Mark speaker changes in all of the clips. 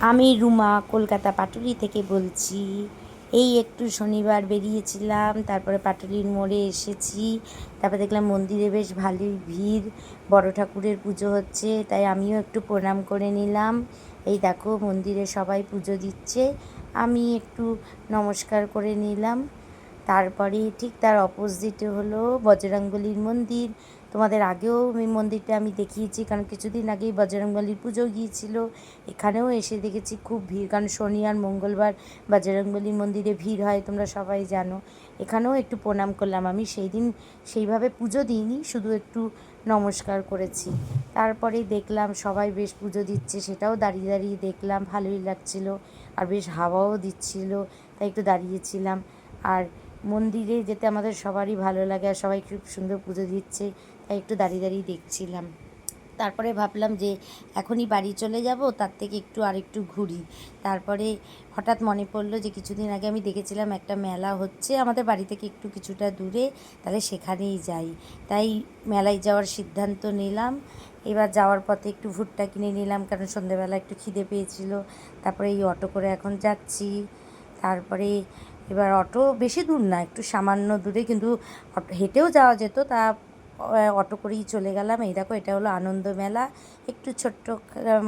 Speaker 1: আমি রুমা কলকাতা পাটুলি থেকে বলছি। এই একটু শনিবার বেরিয়েছিলাম, তারপরে পাটুলির মোড়ে এসেছি। তারপর দেখলাম মন্দিরে বেশ ভালোই ভিড়, বড় ঠাকুরের পুজো হচ্ছে, তাই আমিও একটু প্রণাম করে নিলাম। এই দেখো মন্দিরে সবাই পুজো দিচ্ছে, আমি একটু নমস্কার করে নিলাম। তারপরে ঠিক তার অপোজিটে হলো বজরংবলীর মন্দির। তোমাদের আগেও এই মন্দিরটা আমি দেখিয়েছি, কারণ কিছুদিন আগেই বজরংবলীর পুজো গিয়েছিল। এখানেও এসে দেখেছি খুব ভিড়, কারণ শনি আর মঙ্গলবার বজরংবলীর মন্দিরে ভিড় হয়, তোমরা সবাই জানো। এখানেও একটু প্রণাম করলাম। আমি সেই দিন সেইভাবে পুজো দিইনি, শুধু একটু নমস্কার করেছি। তারপরে দেখলাম সবাই বেশ পুজো দিচ্ছে, সেটাও দাঁড়িয়ে দাঁড়িয়ে দেখলাম, ভালোই লাগছিল। আর বেশ হাওয়াও দিচ্ছিল, তাই একটু দাঁড়িয়েছিলাম। আর মন্দিরে যেতে আমাদের সবারই ভালো লাগে, আর সবাই খুব সুন্দর পুজো দিচ্ছে, তাই একটু দাঁড়িয়ে দাঁড়িয়ে দেখছিলাম। তারপরে ভাবলাম যে এখনই বাড়ি চলে যাব, তার থেকে একটু আরেকটু ঘুরি। তারপরে হঠাৎ মনে পড়লো যে কিছুদিন আগে আমি দেখেছিলাম একটা মেলা হচ্ছে আমাদের বাড়ি থেকে একটু কিছুটা দূরে, তাহলে সেখানেই যাই। তাই মেলায় যাওয়ার সিদ্ধান্ত নিলাম। এবার যাওয়ার পথে একটু ভুট্টা কিনে নিলাম, কারণ সন্ধেবেলা একটু খিদে পেয়েছিল। তারপরে এই অটো করে এখন যাচ্ছি। তারপরে এবার অটো বেশি দূর না, একটু সামান্য দূরে, কিন্তু হেঁটেও যাওয়া যেত, তা অটো করেই চলে গেলাম। এই দেখো এটা হলো আনন্দ মেলা, একটু ছোট্ট,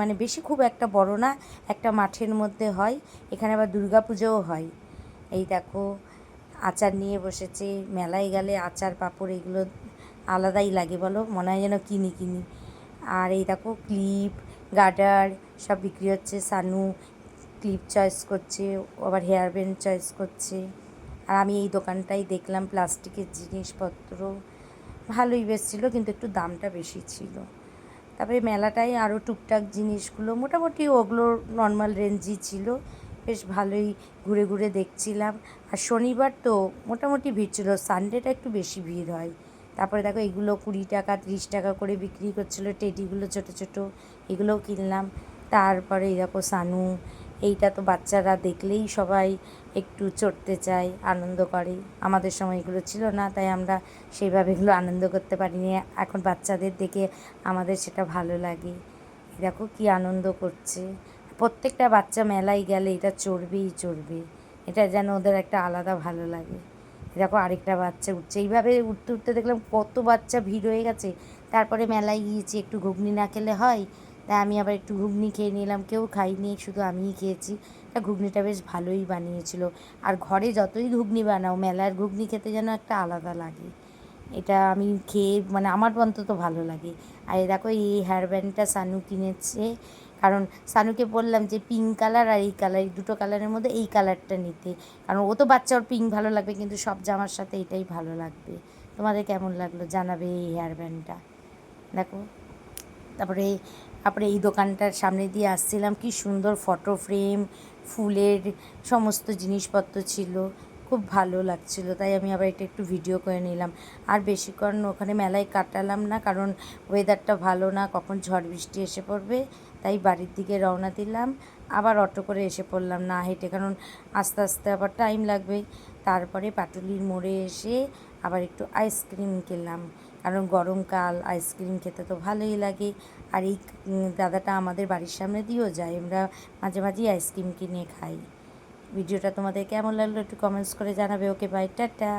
Speaker 1: মানে বেশি খুব একটা বড় না, একটা মাঠের মধ্যে হয়। এখানে আবার দুর্গা পুজোও হয়। এই দেখো আচার নিয়ে বসেছে। মেলায় গেলে আচার পাঁপড় এগুলো আলাদাই লাগে, বলো, মনে হয় যেন কিনি কিনি। আর এই দেখো ক্লিপ, গার্ডার সব বিক্রি হচ্ছে। সানু ক্লিপ চয়েস করছে, আবার হেয়ার ব্যান্ড চয়েস করছে। আর আমি এই দোকানটাই দেখলাম, প্লাস্টিকের জিনিসপত্র ভালোই বেশ ছিল, কিন্তু একটু দামটা বেশি ছিল। তারপরে মেলাটায় আরও টুকটাক জিনিসগুলো মোটামুটি ওগুলো নর্মাল রেঞ্জই ছিল, বেশ ভালোই ঘুরে ঘুরে দেখছিলাম। আর শনিবার তো মোটামুটি ভিড় ছিল, সানডেটা একটু বেশি ভিড় হয়। তারপরে দেখো এগুলো 20 টাকা 30 টাকা করে বিক্রি করছিলো, টেডিগুলো ছোটো ছোটো, এগুলোও কিনলাম। তারপরে এই দেখো সানু, এইটা তো বাচ্চারা দেখলেই সবাই একটু চড়তে চায়, আনন্দ করে। আমাদের সময় এগুলো ছিল না, তাই আমরা সেইভাবে এগুলো আনন্দ করতে পারিনি। এখন বাচ্চাদের দেখে আমাদের সেটা ভালো লাগে। দেখো কি আনন্দ করছে, প্রত্যেকটা বাচ্চা মেলায় গেলে এটা চড়বেই চড়বে, এটা যেন ওদের একটা আলাদা ভালো লাগে। দেখো আরেকটা বাচ্চা উঠছে, এইভাবে উঠতে উঠতে দেখলাম কত বাচ্চা ভিড় হয়ে গেছে। তারপরে মেলায় গিয়েছি, একটু ঘুগনি না খেলে হয়, তাই আমি আবার একটু ঘুগনি খেয়ে নিলাম। কেউ খাইনি, শুধু আমিই খেয়েছি। তা ঘুগনিটা বেশ ভালোই বানিয়েছিল। আর ঘরে যতই ঘুগনি বানাও, মেলার ঘুগনি খেতে যেন একটা আলাদা লাগে। এটা আমি খেয়ে, মানে আমার অন্তত ভালো লাগে। আর এই দেখো এই হেয়ার ব্যান্ডটা সানু কিনেছে, কারণ সানুকে বললাম যে পিঙ্ক কালার আর এই কালার, এই দুটো কালারের মধ্যে এই কালারটা নিতে, কারণ ও তো বাচ্চা, ওর পিঙ্ক ভালো লাগবে, কিন্তু সব জামার সাথে এটাই ভালো লাগবে। তোমাদের কেমন লাগলো জানাবে এই হেয়ার ব্যান্ডটা। দেখো তারপরে তারপরে এই দোকানটার সামনে দিয়ে আসছিলাম, কি সুন্দর ফটো ফ্রেম, ফুলের সমস্ত জিনিসপত্র ছিল, খুব ভালো লাগছিল। তাই আমি আবার এটা একটু ভিডিও করে নিলাম। আর বেশিক্ষণ ওখানে মেলায় কাটালাম না, কারণ ওয়েদারটা ভালো না, কখন ঝড় বৃষ্টি এসে পড়বে। তাই বাড়ির দিকে রওনা দিলাম, আবার অটো করে এসে পড়লাম, না হেঁটে, কারণ আস্তে আস্তে আবার টাইম লাগবে। তারপরে পাটুলির মোড়ে এসে আবার একটু আইসক্রিম খেলাম, কারণ গরমকাল, আইসক্রিম খেতে তো ভালোই লাগে। আর এই দাদাটা আমাদের বাড়ির সামনে দিয়েও যায়, আমরা মাঝে মাঝেই আইসক্রিম কিনে খাই। ভিডিওটা তোমাদের কেমন লাগলো একটু কমেন্টস করে জানাবে। Okay bye, tata.